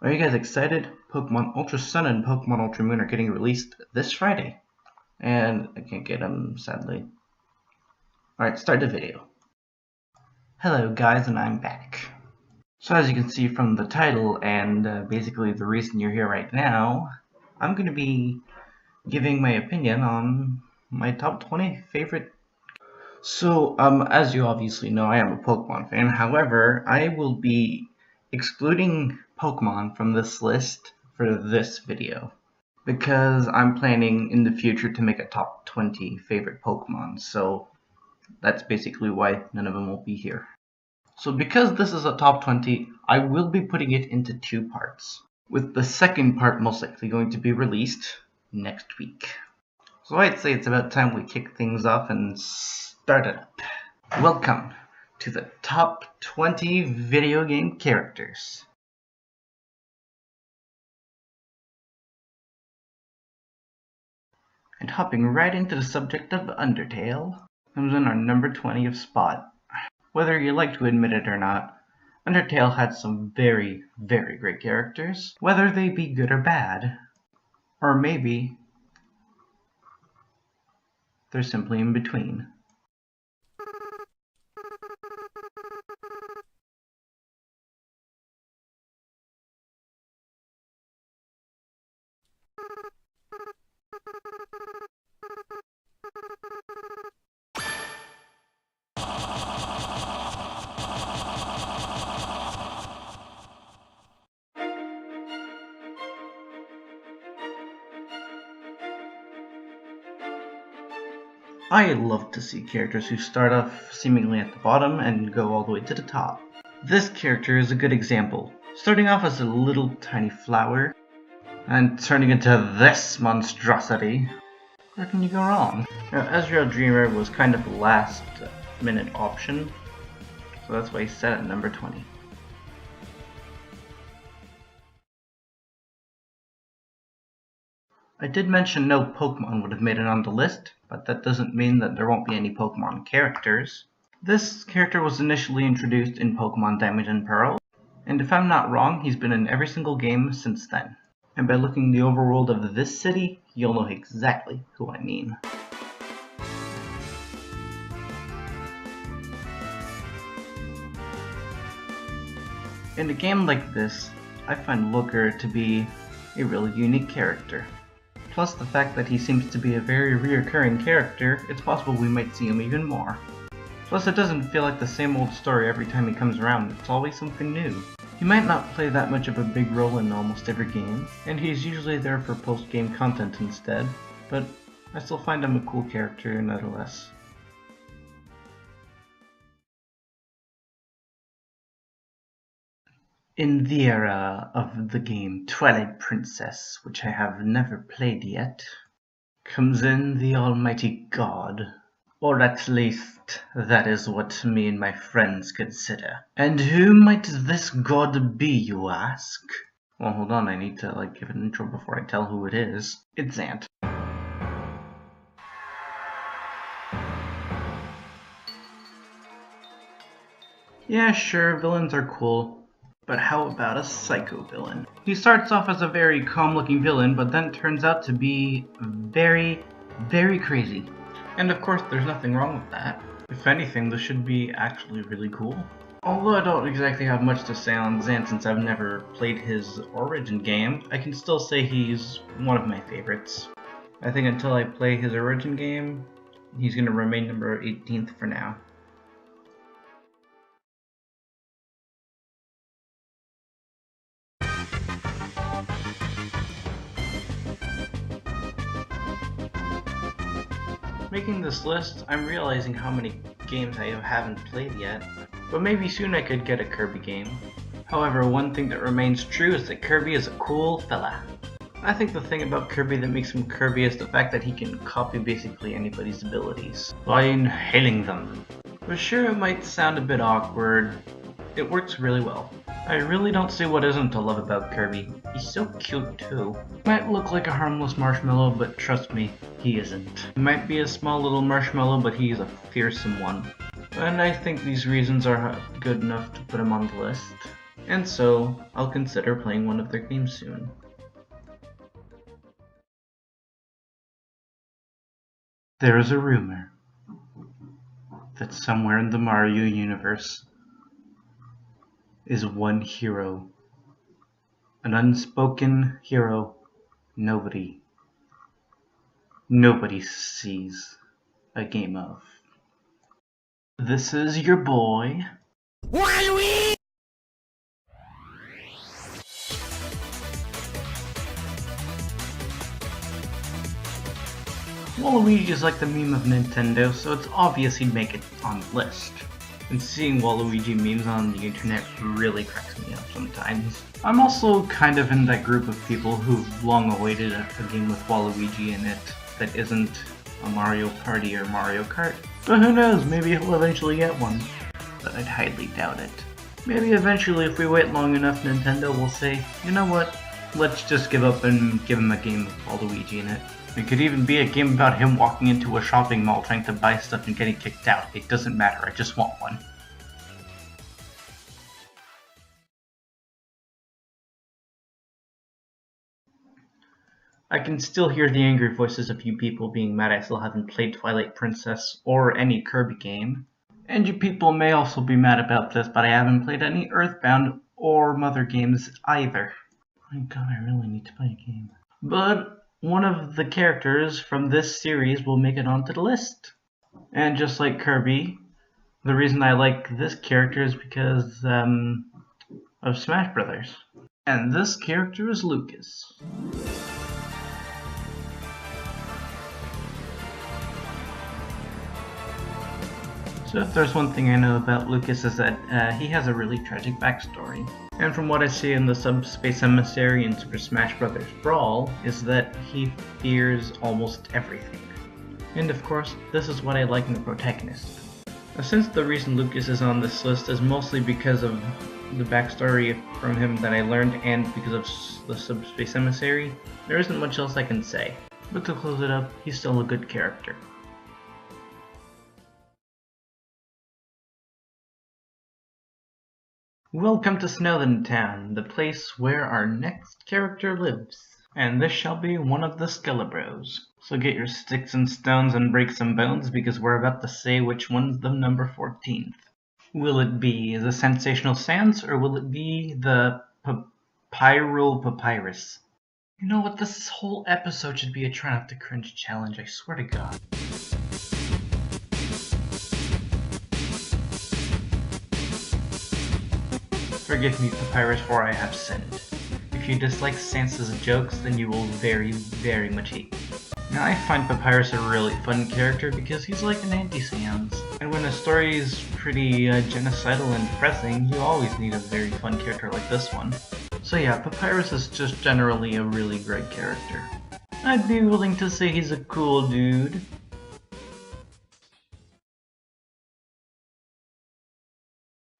Are you guys excited? Pokemon Ultra Sun and Pokemon Ultra Moon are getting released this Friday. And I can't get them, sadly. Alright, start the video. Hello guys, and I'm back. So as you can see from the title and basically the reason you're here right now, I'm going to be giving my opinion on my top 20 favorite. So, as you obviously know, I am a Pokemon fan. However, I will be excluding Pokemon from this list for this video because I'm planning in the future to make a top 20 favorite Pokemon. So that's basically why none of them will be here. So because this is a top 20, I will be putting it into two parts, with the second part most likely going to be released next week. So I'd say it's about time we kick things off and start it up. Welcome to the top 20 video game characters. And hopping right into the subject of Undertale, comes in our number 20 of spot. Whether you like to admit it or not, Undertale had some very, very great characters, whether they be good or bad. Or maybe they're simply in between. I love to see characters who start off seemingly at the bottom and go all the way to the top. This character is a good example, starting off as a little tiny flower and turning into this monstrosity. Where can you go wrong? Now, Ezreal Dreamer was kind of a last minute option, so that's why he's set at number 20. I did mention no Pokemon would have made it on the list, but that doesn't mean that there won't be any Pokemon characters. This character was initially introduced in Pokemon Diamond and Pearl, and if I'm not wrong, he's been in every single game since then. And by looking the overworld of this city, you'll know exactly who I mean. In a game like this, I find Looker to be a really unique character. Plus the fact that he seems to be a very reoccurring character, it's possible we might see him even more. Plus it doesn't feel like the same old story every time he comes around, it's always something new. He might not play that much of a big role in almost every game, and he's usually there for post-game content instead, but I still find him a cool character nonetheless. In the era of the game Twilight Princess, which I have never played yet, comes in the almighty god. Or at least, that is what me and my friends consider. And who might this god be, you ask? Well, hold on, I need to give an intro before I tell who it is. It's Zant. Yeah, sure, villains are cool. But how about a psycho villain? He starts off as a very calm-looking villain, but then turns out to be very, very crazy. And of course, there's nothing wrong with that. If anything, this should be actually really cool. Although I don't exactly have much to say on Zant since I've never played his origin game, I can still say he's one of my favorites. I think until I play his origin game, he's going to remain number 18th for now. Making this list, I'm realizing how many games I haven't played yet, but maybe soon I could get a Kirby game. However, one thing that remains true is that Kirby is a cool fella. I think the thing about Kirby that makes him Kirby is the fact that he can copy basically anybody's abilities by inhaling them. But sure, it might sound a bit awkward, it works really well. I really don't see what isn't to love about Kirby. He's so cute too. Might look like a harmless marshmallow, but trust me, he isn't. He might be a small little marshmallow, but he's a fearsome one. And I think these reasons are good enough to put him on the list. and so I'll consider playing one of their games soon. There is a rumor that somewhere in the Mario universe is one hero, an unspoken hero nobody sees a game of. This is your boy, Waluigi! Waluigi is like the meme of Nintendo, so it's obvious he'd make it on the list. And seeing Waluigi memes on the internet really cracks me up sometimes. I'm also kind of in that group of people who've long awaited a game with Waluigi in it that isn't a Mario Party or Mario Kart. But who knows, maybe he'll eventually get one. But I'd highly doubt it. Maybe eventually, if we wait long enough, Nintendo will say, you know what, let's just give up and give him a game with Waluigi in it. It could even be a game about him walking into a shopping mall trying to buy stuff and getting kicked out. It doesn't matter, I just want one. I can still hear the angry voices of you people being mad I still haven't played Twilight Princess or any Kirby game. And you people may also be mad about this, but I haven't played any Earthbound or Mother games either. My god, I really need to play a game. But one of the characters from this series will make it onto the list. And just like Kirby, the reason I like this character is because of Smash Brothers. And this character is Lucas. So if there's one thing I know about Lucas is that he has a really tragic backstory. And from what I see in the Subspace Emissary and Super Smash Bros. Brawl, is that he fears almost everything. And of course, this is what I like in the protagonist. Since the reason Lucas is on this list is mostly because of the backstory from him that I learned and because of the Subspace Emissary, there isn't much else I can say. But to close it up, he's still a good character. Welcome to Snowden Town, the place where our next character lives. And this shall be one of the Skelebros. So get your sticks and stones and break some bones because we're about to say which one's the number 14th. Will it be the Sensational Sands or will it be the Pyral Papyrus? You know what, this whole episode should be a try not to cringe challenge, I swear to god. Forgive me, Papyrus, for I have sinned. If you dislike Sansa's jokes, then you will very, very much hate me. Now, I find Papyrus a really fun character because he's like an anti-Sans. And when a story is pretty genocidal and depressing, you always need a very fun character like this one. So yeah, Papyrus is just generally a really great character. I'd be willing to say he's a cool dude.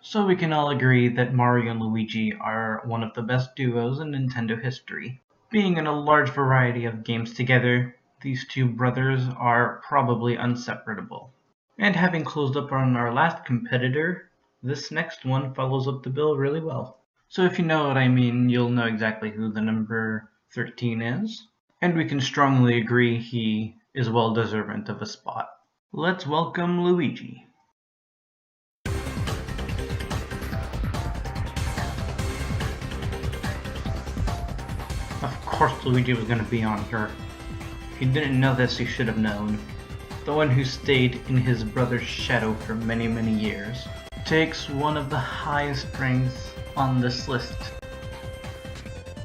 So we can all agree that Mario and Luigi are one of the best duos in Nintendo history. Being in a large variety of games together, these two brothers are probably inseparable. And having closed up on our last competitor, this next one follows up the bill really well. So if you know what I mean, you'll know exactly who the number 13 is. And we can strongly agree he is well deserving of a spot. Let's welcome Luigi. Of course Luigi was going to be on here. If you didn't know this, you should have known. The one who stayed in his brother's shadow for many, many years takes one of the highest ranks on this list.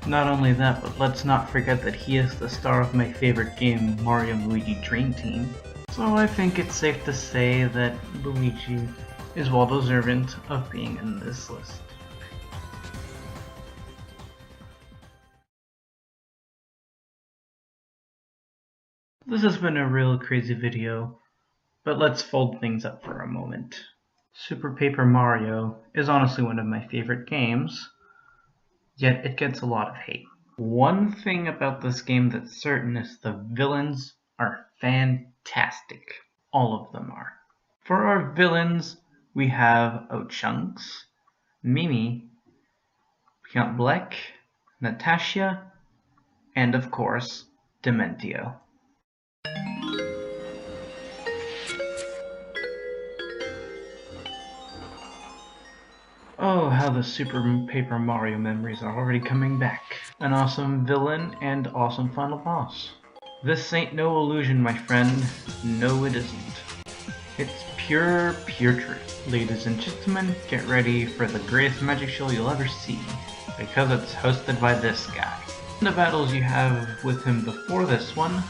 Not only that, but let's not forget that he is the star of my favorite game, Mario & Luigi Dream Team. So I think it's safe to say that Luigi is well deserving of being in this list. This has been a real crazy video, but let's fold things up for a moment. Super Paper Mario is honestly one of my favorite games, yet it gets a lot of hate. One thing about this game that's certain is the villains are fantastic. All of them are. For our villains, we have Ochunks, Mimi, Count Bleck, Natasha, and of course, Dementio. Oh, how the Super Paper Mario memories are already coming back. An awesome villain and awesome final boss. This ain't no illusion, my friend. No, it isn't. It's pure truth. Ladies and gentlemen, get ready for the greatest magic show you'll ever see, because it's hosted by this guy. In the battles you have with him before this one,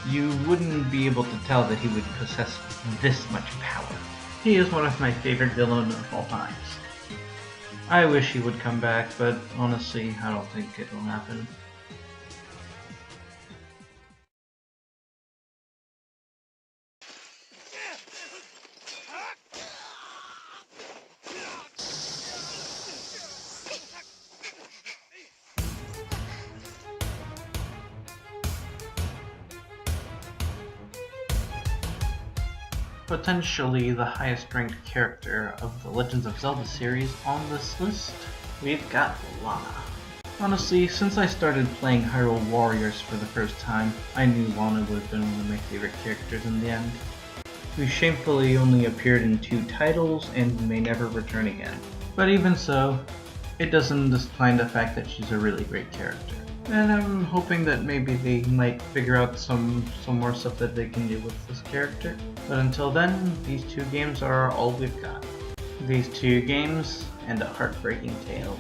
you wouldn't be able to tell that he would possess this much power. He is one of my favorite villains of all times. I wish he would come back, but honestly, I don't think it will happen. Potentially the highest ranked character of the Legends of Zelda series on this list, we've got Lana. Honestly, since I started playing Hyrule Warriors for the first time, I knew Lana would have been one of my favorite characters in the end, who shamefully only appeared in 2 titles and may never return again. But even so, it doesn't decline the fact that she's a really great character. And I'm hoping that maybe they might figure out some more stuff that they can do with this character. But until then, these 2 games are all we've got. These 2 games and a heartbreaking tale.